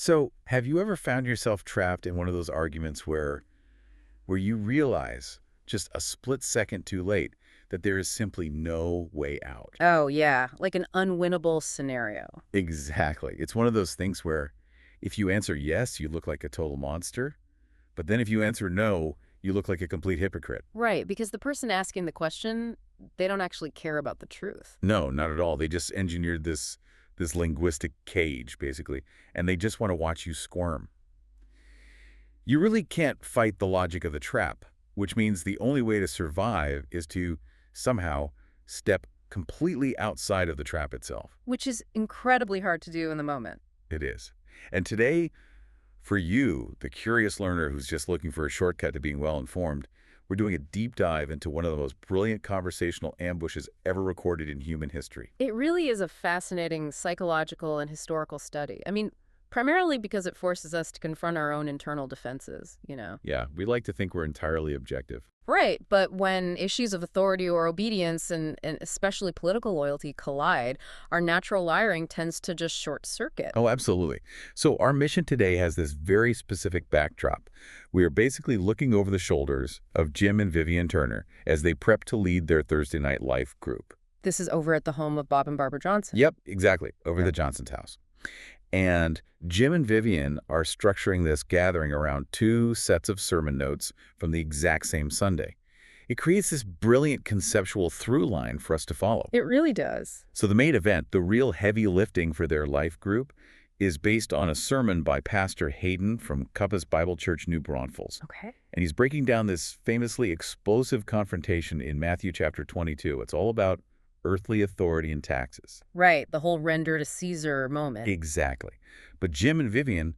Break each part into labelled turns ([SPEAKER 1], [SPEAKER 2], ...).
[SPEAKER 1] So, have you ever found yourself trapped in one of those arguments where you realize just a split second too late that there is simply no way out?
[SPEAKER 2] Oh, yeah, like an unwinnable scenario.
[SPEAKER 1] Exactly. It's one of those things where if you answer yes, you look like a total monster, but then if you answer no, you look like a complete hypocrite.
[SPEAKER 2] Right, because the person asking the question, they don't actually care about the truth.
[SPEAKER 1] No, not at all. They just engineered this linguistic cage basically, and they just want to watch you squirm. You really can't fight the logic of the trap, which means the only way to survive is to somehow step completely outside of the trap itself.
[SPEAKER 2] Which is incredibly hard to do in the moment.
[SPEAKER 1] It is. And today, for you, the curious learner who's just looking for a shortcut to being well-informed, we're doing a deep dive into one of the most brilliant conversational ambushes ever recorded in human history.
[SPEAKER 2] It really is a fascinating psychological and historical study. I mean, primarily because it forces us to confront our own internal defenses.
[SPEAKER 1] Yeah, we like to think we're entirely objective.
[SPEAKER 2] Right, but when issues of authority or obedience and especially political loyalty collide, our natural wiring tends to just short circuit.
[SPEAKER 1] Oh, absolutely. So our mission today has this very specific backdrop. We are basically looking over the shoulders of Jim and Vivian Turner as they prep to lead their Thursday Night Life group.
[SPEAKER 2] This is over at the home of Bob and Barbara Johnson.
[SPEAKER 1] Yep, exactly, over
[SPEAKER 2] Yeah.
[SPEAKER 1] the Johnson's house. And Jim and Vivian are structuring this gathering around two sets of sermon notes from the exact same Sunday. It creates this brilliant conceptual through line for us to follow.
[SPEAKER 2] It really does.
[SPEAKER 1] So the main event, the real heavy lifting for their life group, is based on a sermon by Pastor Hayden from Compass Bible Church, New Braunfels.
[SPEAKER 2] Okay.
[SPEAKER 1] And he's breaking down this famously explosive confrontation in Matthew chapter 22. It's all about earthly authority and taxes.
[SPEAKER 2] Right, the whole render to Caesar moment.
[SPEAKER 1] Exactly. But Jim and Vivian,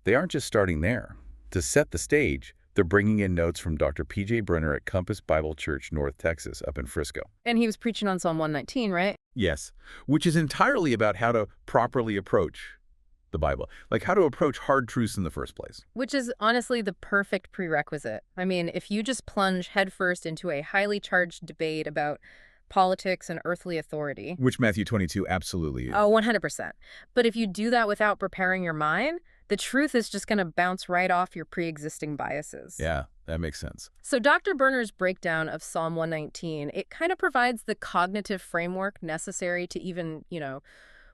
[SPEAKER 1] they aren't just starting there. To set the stage, they're bringing in notes from Dr. P.J. Brenner at Compass Bible Church, North Texas, up in Frisco.
[SPEAKER 2] And he was preaching on Psalm 119, right?
[SPEAKER 1] Yes, which is entirely about how to properly approach the Bible, like how to approach hard truths in the first place.
[SPEAKER 2] Which is honestly the perfect prerequisite. I mean, if you just plunge headfirst into a highly charged debate about politics and earthly authority.
[SPEAKER 1] Which Matthew 22 absolutely is.
[SPEAKER 2] Oh, 100%. But if you do that without preparing your mind, the truth is just going to bounce right off your pre-existing biases.
[SPEAKER 1] Yeah, that makes sense.
[SPEAKER 2] So Dr. Berner's breakdown of Psalm 119, it kind of provides the cognitive framework necessary to even,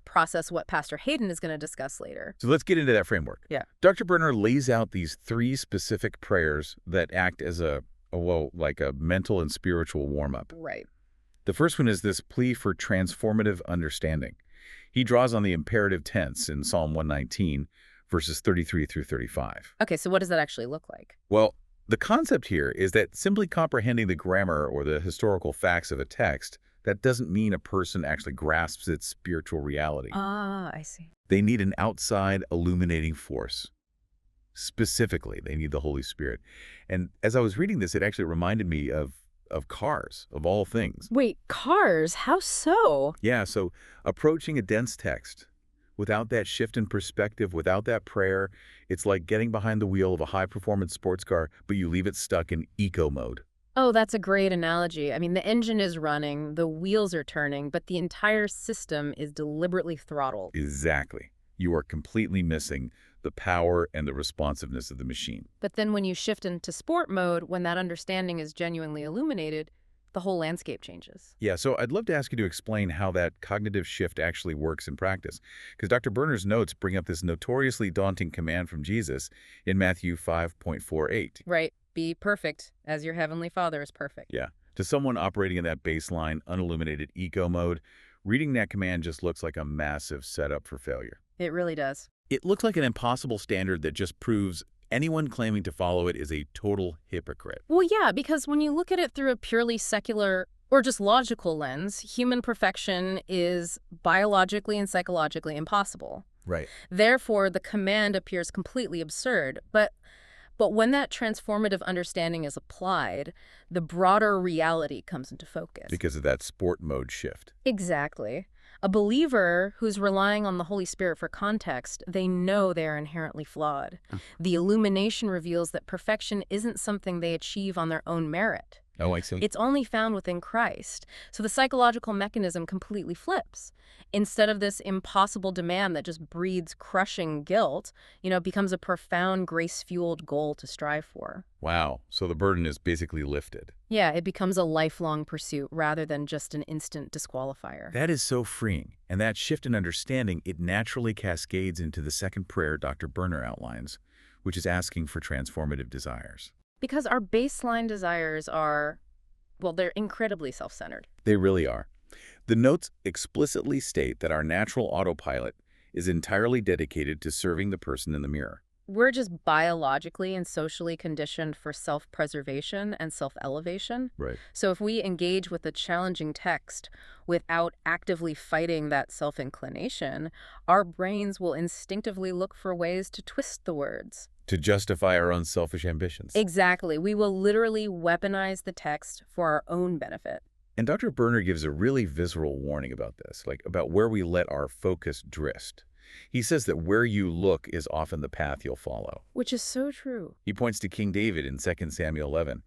[SPEAKER 2] process what Pastor Hayden is going to discuss later.
[SPEAKER 1] So let's get into that framework.
[SPEAKER 2] Yeah.
[SPEAKER 1] Dr. Brenner lays out these three specific prayers that act as like a mental and spiritual warm-up.
[SPEAKER 2] Right.
[SPEAKER 1] The first one is this plea for transformative understanding. He draws on the imperative tense in Psalm 119, verses 33 through 35.
[SPEAKER 2] Okay, so what does that actually look like?
[SPEAKER 1] Well, the concept here is that simply comprehending the grammar or the historical facts of a text, that doesn't mean a person actually grasps its spiritual reality.
[SPEAKER 2] Ah, I see.
[SPEAKER 1] They need an outside illuminating force. Specifically, they need the Holy Spirit. And as I was reading this, it actually reminded me of cars, of all things.
[SPEAKER 2] Wait, cars? How so?
[SPEAKER 1] Yeah, so approaching a dense text, without that shift in perspective, without that prayer, it's like getting behind the wheel of a high-performance sports car, but you leave it stuck in eco mode.
[SPEAKER 2] Oh, that's a great analogy. I mean, the engine is running, the wheels are turning, but the entire system is deliberately throttled.
[SPEAKER 1] Exactly. You are completely missing the power and the responsiveness of the machine.
[SPEAKER 2] But then when you shift into sport mode, when that understanding is genuinely illuminated, the whole landscape changes.
[SPEAKER 1] Yeah, so I'd love to ask you to explain how that cognitive shift actually works in practice, because Dr. Berner's notes bring up this notoriously daunting command from Jesus in Matthew 5:48.
[SPEAKER 2] Right. Be perfect as your heavenly Father is perfect.
[SPEAKER 1] Yeah. To someone operating in that baseline, unilluminated eco mode, reading that command just looks like a massive setup for failure.
[SPEAKER 2] It really does.
[SPEAKER 1] It looks like an impossible standard that just proves anyone claiming to follow it is a total hypocrite.
[SPEAKER 2] Well, yeah, because when you look at it through a purely secular or just logical lens, human perfection is biologically and psychologically impossible.
[SPEAKER 1] Right.
[SPEAKER 2] Therefore, the command appears completely absurd. But when that transformative understanding is applied, the broader reality comes into focus.
[SPEAKER 1] Because of that sport mode shift.
[SPEAKER 2] Exactly. A believer who's relying on the Holy Spirit for context, they know they're inherently flawed. The illumination reveals that perfection isn't something they achieve on their own merit.
[SPEAKER 1] Oh, I see.
[SPEAKER 2] It's only found within Christ. So the psychological mechanism completely flips. Instead of this impossible demand that just breeds crushing guilt, it becomes a profound grace-fueled goal to strive for.
[SPEAKER 1] Wow. So the burden is basically lifted.
[SPEAKER 2] Yeah, it becomes a lifelong pursuit rather than just an instant disqualifier.
[SPEAKER 1] That is so freeing. And that shift in understanding, it naturally cascades into the second prayer Dr. Berner outlines, which is asking for transformative desires.
[SPEAKER 2] Because our baseline desires are, well, they're incredibly self-centered.
[SPEAKER 1] They really are. The notes explicitly state that our natural autopilot is entirely dedicated to serving the person in the mirror.
[SPEAKER 2] We're just biologically and socially conditioned for self-preservation and self-elevation.
[SPEAKER 1] Right.
[SPEAKER 2] So if we engage with a challenging text without actively fighting that self-inclination, our brains will instinctively look for ways to twist the words.
[SPEAKER 1] To justify our own selfish ambitions.
[SPEAKER 2] Exactly. We will literally weaponize the text for our own benefit.
[SPEAKER 1] And Dr. Berner gives a really visceral warning about this, like about where we let our focus drift. He says that where you look is often the path you'll follow.
[SPEAKER 2] Which is so true.
[SPEAKER 1] He points to King David in 2 Samuel 11.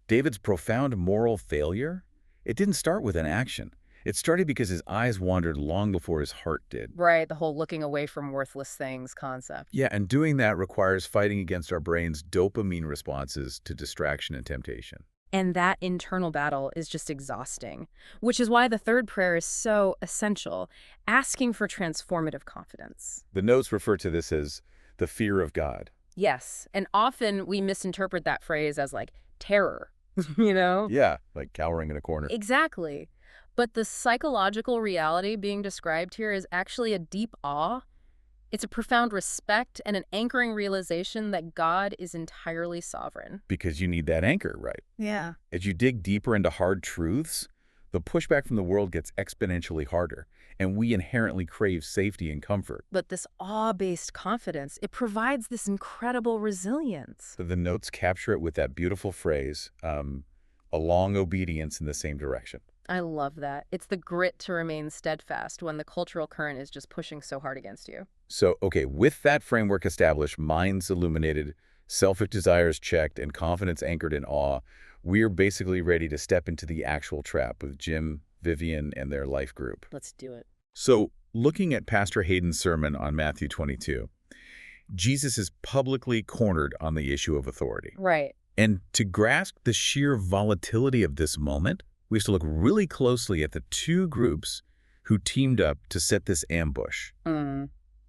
[SPEAKER 1] David's profound moral failure, it didn't start with an action. It started because his eyes wandered long before his heart did.
[SPEAKER 2] Right, the whole looking away from worthless things concept.
[SPEAKER 1] Yeah, and doing that requires fighting against our brain's dopamine responses to distraction and temptation.
[SPEAKER 2] And that internal battle is just exhausting, which is why the third prayer is so essential, asking for transformative confidence.
[SPEAKER 1] The notes refer to this as the fear of God.
[SPEAKER 2] Yes, and often we misinterpret that phrase as like terror, you know?
[SPEAKER 1] Yeah, like cowering in a corner.
[SPEAKER 2] Exactly. But the psychological reality being described here is actually a deep awe. It's a profound respect and an anchoring realization that God is entirely sovereign.
[SPEAKER 1] Because you need that anchor, right?
[SPEAKER 2] Yeah.
[SPEAKER 1] As you dig deeper into hard truths, the pushback from the world gets exponentially harder, and we inherently crave safety and comfort.
[SPEAKER 2] But this awe-based confidence, it provides this incredible resilience.
[SPEAKER 1] So the notes capture it with that beautiful phrase, a long obedience in the same direction.
[SPEAKER 2] I love that. It's the grit to remain steadfast when the cultural current is just pushing so hard against you.
[SPEAKER 1] So, okay, with that framework established, minds illuminated, selfish desires checked, and confidence anchored in awe, we're basically ready to step into the actual trap with Jim, Vivian, and their life group.
[SPEAKER 2] Let's do it.
[SPEAKER 1] So, looking at Pastor Hayden's sermon on Matthew 22, Jesus is publicly cornered on the issue of authority.
[SPEAKER 2] Right.
[SPEAKER 1] And to grasp the sheer volatility of this moment, we have to look really closely at the two groups who teamed up to set this ambush.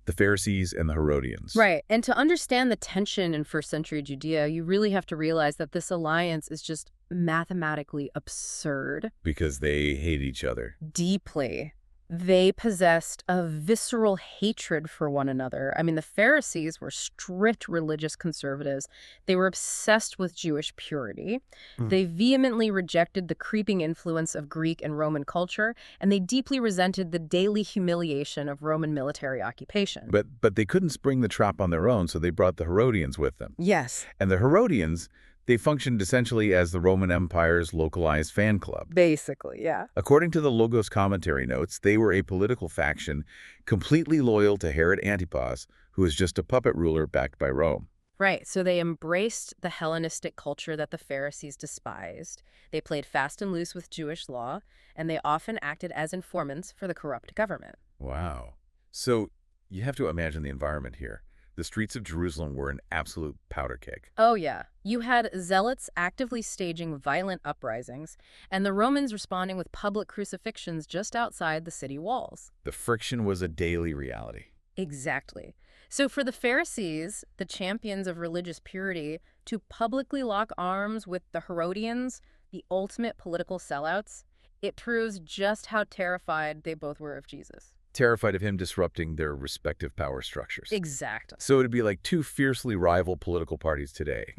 [SPEAKER 1] The Pharisees and the Herodians.
[SPEAKER 2] Right. And to understand the tension in first century Judea, you really have to realize that this alliance is just mathematically absurd.
[SPEAKER 1] Because they hate each other.
[SPEAKER 2] Deeply. They possessed a visceral hatred for one another. I mean, the Pharisees were strict religious conservatives. They were obsessed with Jewish purity. They vehemently rejected the creeping influence of Greek and Roman culture, and they deeply resented the daily humiliation of Roman military occupation.
[SPEAKER 1] But they couldn't spring the trap on their own, so they brought the Herodians with them.
[SPEAKER 2] Yes.
[SPEAKER 1] And the Herodians, they functioned essentially as the Roman Empire's localized fan club.
[SPEAKER 2] Basically, yeah.
[SPEAKER 1] According to the Logos commentary notes, they were a political faction completely loyal to Herod Antipas, who was just a puppet ruler backed by Rome.
[SPEAKER 2] Right, so they embraced the Hellenistic culture that the Pharisees despised. They played fast and loose with Jewish law, and they often acted as informants for the corrupt government.
[SPEAKER 1] Wow. So you have to imagine the environment here. The streets of Jerusalem were an absolute powder keg.
[SPEAKER 2] Oh, yeah. You had zealots actively staging violent uprisings, and the Romans responding with public crucifixions just outside the city walls.
[SPEAKER 1] The friction was a daily reality.
[SPEAKER 2] Exactly. So for the Pharisees, the champions of religious purity, to publicly lock arms with the Herodians, the ultimate political sellouts, it proves just how terrified they both were of Jesus.
[SPEAKER 1] Terrified of him disrupting their respective power structures.
[SPEAKER 2] Exactly.
[SPEAKER 1] So it'd be like two fiercely rival political parties today,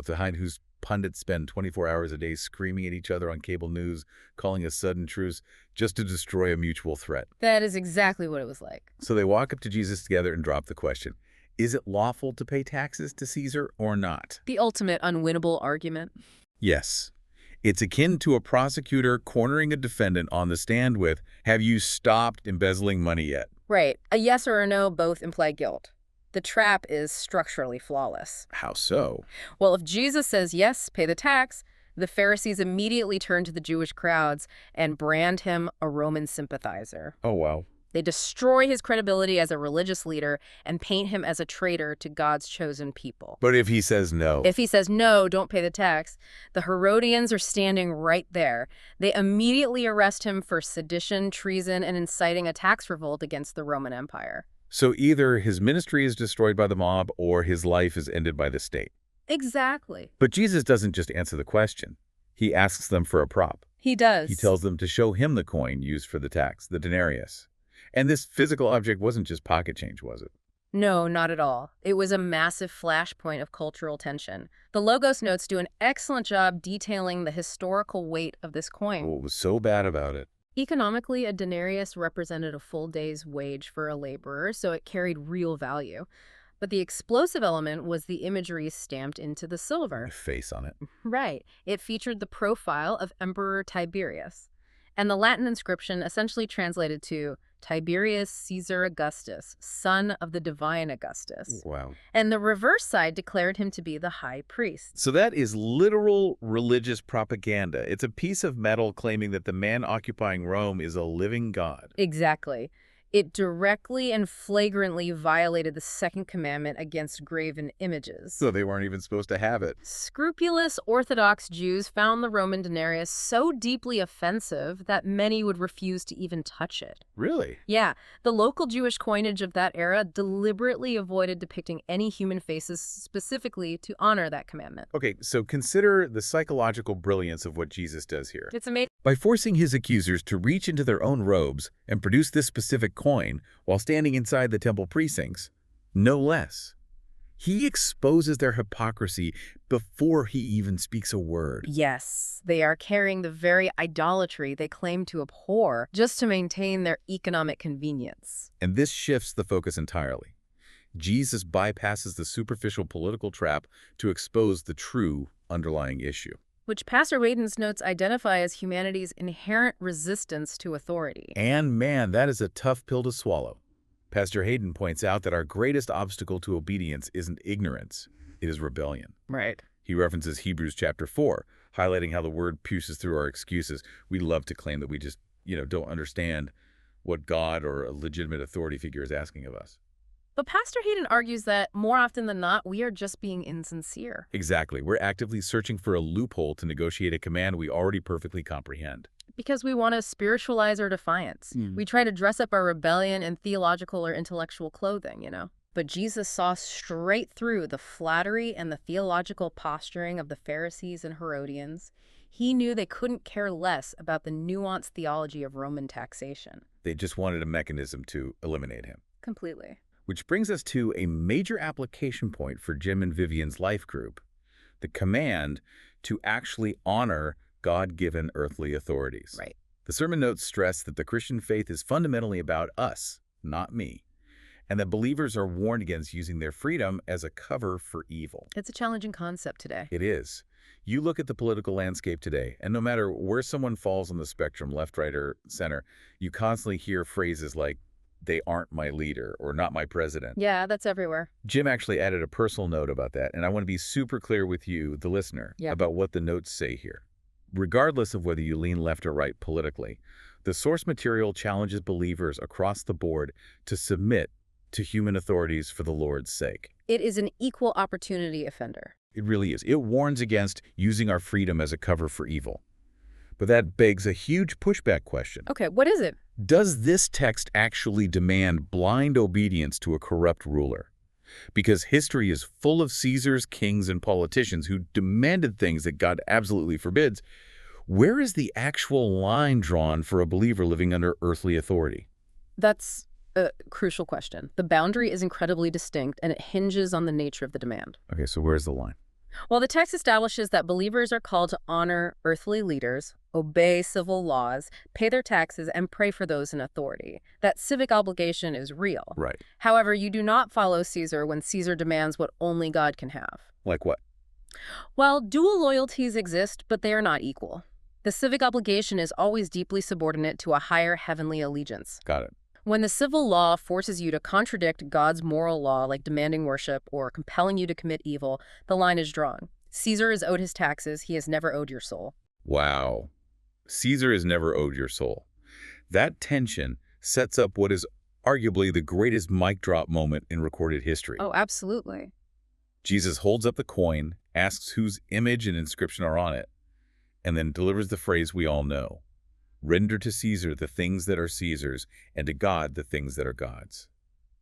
[SPEAKER 1] behind whose pundits spend 24 hours a day screaming at each other on cable news, calling a sudden truce just to destroy a mutual threat.
[SPEAKER 2] That is exactly what it was like.
[SPEAKER 1] So they walk up to Jesus together and drop the question, is it lawful to pay taxes to Caesar or not?
[SPEAKER 2] The ultimate unwinnable argument.
[SPEAKER 1] Yes. It's akin to a prosecutor cornering a defendant on the stand with, have you stopped embezzling money yet?
[SPEAKER 2] Right. A yes or a no both imply guilt. The trap is structurally flawless.
[SPEAKER 1] How so?
[SPEAKER 2] Well, if Jesus says yes, pay the tax, The Pharisees immediately turn to the Jewish crowds and brand him a Roman sympathizer.
[SPEAKER 1] Oh, wow.
[SPEAKER 2] They destroy his credibility as a religious leader and paint him as a traitor to God's chosen people.
[SPEAKER 1] But if he says no?
[SPEAKER 2] If he says, no, don't pay the tax, the Herodians are standing right there. They immediately arrest him for sedition, treason, and inciting a tax revolt against the Roman Empire.
[SPEAKER 1] So either his ministry is destroyed by the mob or his life is ended by the state.
[SPEAKER 2] Exactly.
[SPEAKER 1] But Jesus doesn't just answer the question. He asks them for a prop.
[SPEAKER 2] He does.
[SPEAKER 1] He tells them to show him the coin used for the tax, the denarius. And this physical object wasn't just pocket change, was it?
[SPEAKER 2] No, not at all. It was a massive flashpoint of cultural tension. The Logos notes do an excellent job detailing the historical weight of this coin.
[SPEAKER 1] What was so bad about it?
[SPEAKER 2] Economically, a denarius represented a full day's wage for a laborer, so it carried real value. But the explosive element was the imagery stamped into the silver.
[SPEAKER 1] A face on it.
[SPEAKER 2] Right. It featured the profile of Emperor Tiberius. And the Latin inscription essentially translated to Tiberius Caesar Augustus, son of the divine Augustus.
[SPEAKER 1] Wow.
[SPEAKER 2] And the reverse side declared him to be the high priest.
[SPEAKER 1] So that is literal religious propaganda. It's a piece of metal claiming that the man occupying Rome is a living god.
[SPEAKER 2] Exactly. It directly and flagrantly violated the second commandment against graven images.
[SPEAKER 1] So they weren't even supposed to have it.
[SPEAKER 2] Scrupulous Orthodox Jews found the Roman denarius so deeply offensive that many would refuse to even touch it.
[SPEAKER 1] Really?
[SPEAKER 2] Yeah, the local Jewish coinage of that era deliberately avoided depicting any human faces specifically to honor that commandment.
[SPEAKER 1] Okay, so consider the psychological brilliance of what Jesus does here.
[SPEAKER 2] It's amazing.
[SPEAKER 1] By forcing his accusers to reach into their own robes and produce this specific coin while standing inside the temple precincts, no less, he exposes their hypocrisy before he even speaks a word.
[SPEAKER 2] Yes, they are carrying the very idolatry they claim to abhor just to maintain their economic convenience.
[SPEAKER 1] And this shifts the focus entirely. Jesus bypasses the superficial political trap to expose the true underlying issue.
[SPEAKER 2] Which Pastor Whedon's notes identify as humanity's inherent resistance to authority.
[SPEAKER 1] And man, that is a tough pill to swallow. Pastor Hayden points out that our greatest obstacle to obedience isn't ignorance, it is rebellion.
[SPEAKER 2] Right.
[SPEAKER 1] He references Hebrews chapter 4, highlighting how the word pierces through our excuses. We love to claim that we just, don't understand what God or a legitimate authority figure is asking of us.
[SPEAKER 2] But Pastor Hayden argues that more often than not, we are just being insincere.
[SPEAKER 1] Exactly. We're actively searching for a loophole to negotiate a command we already perfectly comprehend.
[SPEAKER 2] Because we want to spiritualize our defiance. We try to dress up our rebellion in theological or intellectual clothing, But Jesus saw straight through the flattery and the theological posturing of the Pharisees and Herodians. He knew they couldn't care less about the nuanced theology of Roman taxation.
[SPEAKER 1] They just wanted a mechanism to eliminate him.
[SPEAKER 2] Completely.
[SPEAKER 1] Which brings us to a major application point for Jim and Vivian's life group, the command to actually honor God-given earthly authorities.
[SPEAKER 2] Right.
[SPEAKER 1] The sermon notes stress that the Christian faith is fundamentally about us, not me, and that believers are warned against using their freedom as a cover for evil.
[SPEAKER 2] It's a challenging concept today.
[SPEAKER 1] It is. You look at the political landscape today, and no matter where someone falls on the spectrum, left, right, or center, you constantly hear phrases like, "They aren't my leader," or "not my president."
[SPEAKER 2] Yeah, that's everywhere.
[SPEAKER 1] Jim actually added a personal note about that, and I want to be super clear with you, the listener, about what the notes say here. Regardless of whether you lean left or right politically, the source material challenges believers across the board to submit to human authorities for the Lord's sake.
[SPEAKER 2] It is an equal opportunity offender.
[SPEAKER 1] It really is. It warns against using our freedom as a cover for evil. But that begs a huge pushback question.
[SPEAKER 2] Okay, what is it?
[SPEAKER 1] Does this text actually demand blind obedience to a corrupt ruler? Because history is full of Caesars, kings, and politicians who demanded things that God absolutely forbids. Where is the actual line drawn for a believer living under earthly authority?
[SPEAKER 2] That's a crucial question. The boundary is incredibly distinct, and it hinges on the nature of the demand.
[SPEAKER 1] Okay, so where's the line?
[SPEAKER 2] Well, the text establishes that believers are called to honor earthly leaders, obey civil laws, pay their taxes, and pray for those in authority. That civic obligation is real.
[SPEAKER 1] Right.
[SPEAKER 2] However, you do not follow Caesar when Caesar demands what only God can have.
[SPEAKER 1] Like what?
[SPEAKER 2] Well, dual loyalties exist, but they are not equal. The civic obligation is always deeply subordinate to a higher heavenly allegiance.
[SPEAKER 1] Got it.
[SPEAKER 2] When the civil law forces you to contradict God's moral law, like demanding worship or compelling you to commit evil, the line is drawn. Caesar is owed his taxes. He has never owed your soul.
[SPEAKER 1] Wow. Caesar has never owed your soul. That tension sets up what is arguably the greatest mic drop moment in recorded history.
[SPEAKER 2] Oh, absolutely.
[SPEAKER 1] Jesus holds up the coin, asks whose image and inscription are on it, and then delivers the phrase we all know. Render to Caesar the things that are Caesar's, and to God the things that are God's.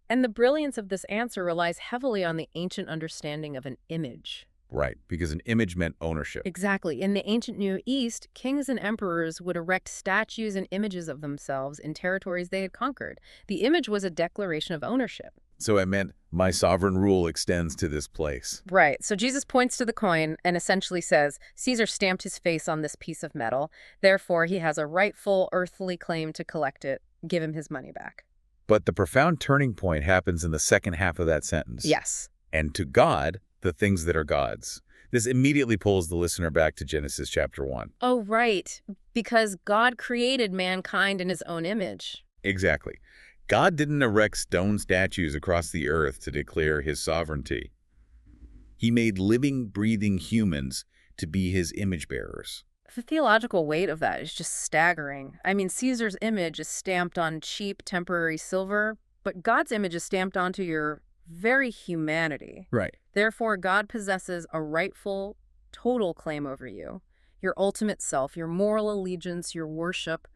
[SPEAKER 2] And the brilliance of this answer relies heavily on the ancient understanding of an image.
[SPEAKER 1] Right, because an image meant ownership.
[SPEAKER 2] Exactly. In the ancient Near East, kings and emperors would erect statues and images of themselves in territories they had conquered. The image was a declaration of ownership.
[SPEAKER 1] So it meant my sovereign rule extends to this place.
[SPEAKER 2] Right. So Jesus points to the coin and essentially says, Caesar stamped his face on this piece of metal. Therefore, he has a rightful earthly claim to collect it. Give him his money back.
[SPEAKER 1] But the profound turning point happens in the second half of that sentence.
[SPEAKER 2] Yes.
[SPEAKER 1] And to God, the things that are God's. This immediately pulls the listener back to Genesis chapter 1.
[SPEAKER 2] Oh, right. Because God created mankind in his own image.
[SPEAKER 1] Exactly. God didn't erect stone statues across the earth to declare his sovereignty. He made living, breathing humans to be his image bearers.
[SPEAKER 2] The theological weight of that is just staggering. I mean, Caesar's image is stamped on cheap, temporary silver, but God's image is stamped onto your very humanity.
[SPEAKER 1] Right.
[SPEAKER 2] Therefore, God possesses a rightful, total claim over you. Your ultimate self, your moral allegiance, your worship.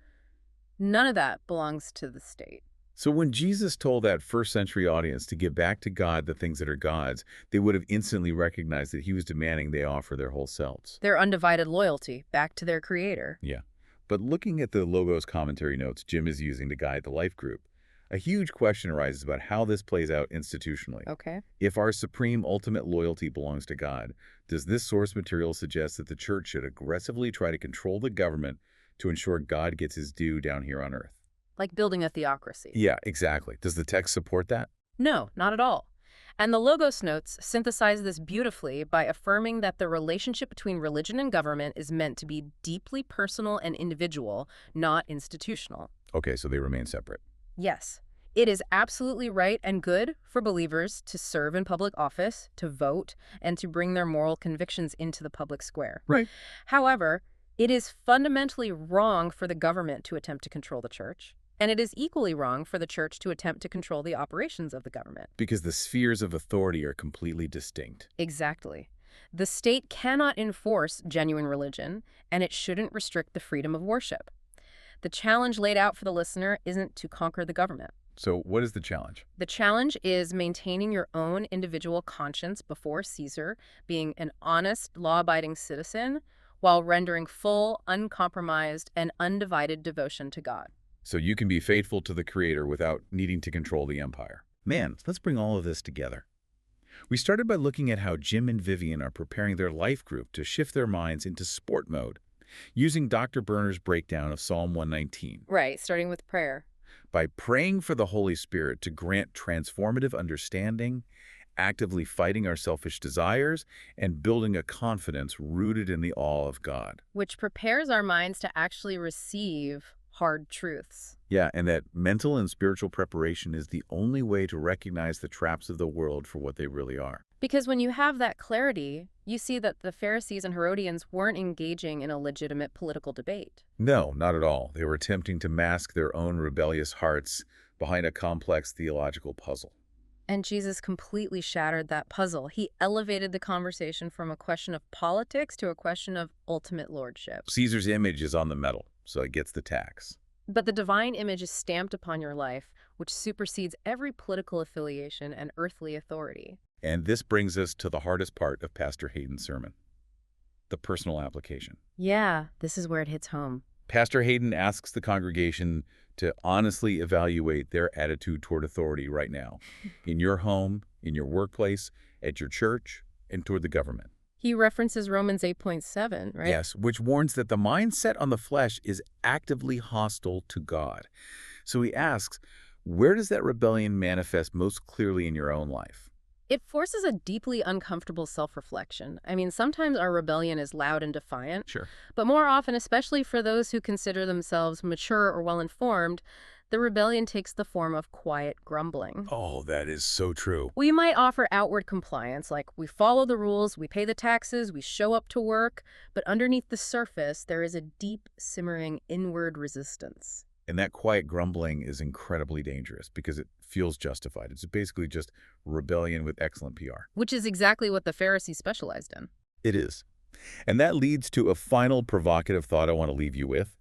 [SPEAKER 2] None of that belongs to the state.
[SPEAKER 1] So when Jesus told that first century audience to give back to God the things that are God's, they would have instantly recognized that he was demanding they offer their whole selves.
[SPEAKER 2] Their undivided loyalty back to their creator.
[SPEAKER 1] Yeah. But looking at the Logos commentary notes Jim is using to guide the life group, a huge question arises about how this plays out institutionally.
[SPEAKER 2] Okay.
[SPEAKER 1] If our supreme ultimate loyalty belongs to God, does this source material suggest that the church should aggressively try to control the government to ensure God gets his due down here on earth?
[SPEAKER 2] Like building a theocracy.
[SPEAKER 1] Yeah, exactly. Does the text support that?
[SPEAKER 2] No, not at all. And the Logos notes synthesize this beautifully by affirming that the relationship between religion and government is meant to be deeply personal and individual, not institutional.
[SPEAKER 1] Okay, so they remain separate.
[SPEAKER 2] Yes, it is absolutely right and good for believers to serve in public office, to vote, and to bring their moral convictions into the public square.
[SPEAKER 1] Right.
[SPEAKER 2] However, it is fundamentally wrong for the government to attempt to control the church. And it is equally wrong for the church to attempt to control the operations of the government.
[SPEAKER 1] Because the spheres of authority are completely distinct.
[SPEAKER 2] Exactly. The state cannot enforce genuine religion, and it shouldn't restrict the freedom of worship. The challenge laid out for the listener isn't to conquer the government.
[SPEAKER 1] So what is the challenge?
[SPEAKER 2] The challenge is maintaining your own individual conscience before Caesar, being an honest, law-abiding citizen, while rendering full, uncompromised, and undivided devotion to God.
[SPEAKER 1] So you can be faithful to the Creator without needing to control the empire. Man, let's bring all of this together. We started by looking at how Jim and Vivian are preparing their life group to shift their minds into sport mode, using Dr. Berner's breakdown of Psalm 119.
[SPEAKER 2] Right, starting with prayer.
[SPEAKER 1] By praying for the Holy Spirit to grant transformative understanding, actively fighting our selfish desires, and building a confidence rooted in the awe of God.
[SPEAKER 2] Which prepares our minds to actually receive hard truths.
[SPEAKER 1] Yeah, and that mental and spiritual preparation is the only way to recognize the traps of the world for what they really are.
[SPEAKER 2] Because when you have that clarity, you see that the Pharisees and Herodians weren't engaging in a legitimate political debate.
[SPEAKER 1] No, not at all. They were attempting to mask their own rebellious hearts behind a complex theological puzzle.
[SPEAKER 2] And Jesus completely shattered that puzzle. He elevated the conversation from a question of politics to a question of ultimate lordship.
[SPEAKER 1] Caesar's image is on the metal, so it gets the tax.
[SPEAKER 2] But the divine image is stamped upon your life, which supersedes every political affiliation and earthly authority.
[SPEAKER 1] And this brings us to the hardest part of Pastor Hayden's sermon, the personal application.
[SPEAKER 2] Yeah, this is where it hits home.
[SPEAKER 1] Pastor Hayden asks the congregation to honestly evaluate their attitude toward authority right now, in your home, in your workplace, at your church, and toward the government.
[SPEAKER 2] He references Romans 8.7, right?
[SPEAKER 1] Yes, which warns that the mindset on the flesh is actively hostile to God. So he asks, where does that rebellion manifest most clearly in your own life?
[SPEAKER 2] It forces a deeply uncomfortable self-reflection. I mean, sometimes our rebellion is loud and defiant.
[SPEAKER 1] Sure.
[SPEAKER 2] But more often, especially for those who consider themselves mature or well-informed, the the rebellion takes the form of quiet grumbling.
[SPEAKER 1] Oh, that is so true.
[SPEAKER 2] We might offer outward compliance, like we follow the rules, we pay the taxes, we show up to work, but underneath the surface, there is a deep, simmering inward resistance.
[SPEAKER 1] And that quiet grumbling is incredibly dangerous because it feels justified. It's basically just rebellion with excellent PR.
[SPEAKER 2] Which is exactly what the Pharisees specialized in.
[SPEAKER 1] It is. And that leads to a final provocative thought I want to leave you with.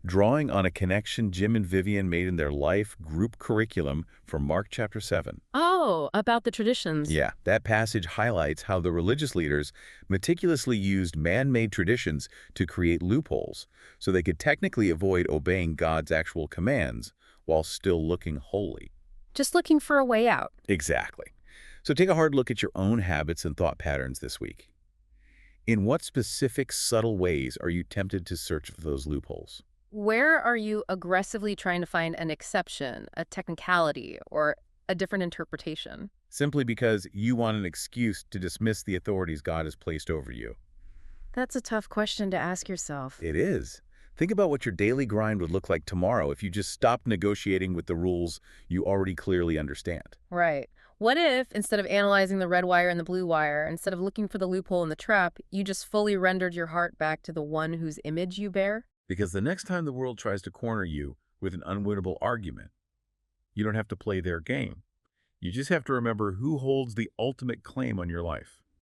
[SPEAKER 1] Drawing on a connection Jim and Vivian made in their life group curriculum from Mark chapter 7.
[SPEAKER 2] Oh, about the traditions.
[SPEAKER 1] Yeah, that passage highlights how the religious leaders meticulously used man-made traditions to create loopholes so they could technically avoid obeying God's actual commands while still looking holy.
[SPEAKER 2] Just looking for a way out.
[SPEAKER 1] Exactly. So take a hard look at your own habits and thought patterns this week. In what specific subtle ways are you tempted to search for those loopholes?
[SPEAKER 2] Where are you aggressively trying to find an exception, a technicality, or a different interpretation?
[SPEAKER 1] Simply because you want an excuse to dismiss the authorities God has placed over you.
[SPEAKER 2] That's a tough question to ask yourself.
[SPEAKER 1] It is. Think about what your daily grind would look like tomorrow if you just stopped negotiating with the rules you already clearly understand.
[SPEAKER 2] Right. What if, instead of analyzing the red wire and the blue wire, instead of looking for the loophole in the trap, you just fully rendered your heart back to the one whose image you bear?
[SPEAKER 1] Because the next time the world tries to corner you with an unwinnable argument, you don't have to play their game. You just have to remember who holds the ultimate claim on your life.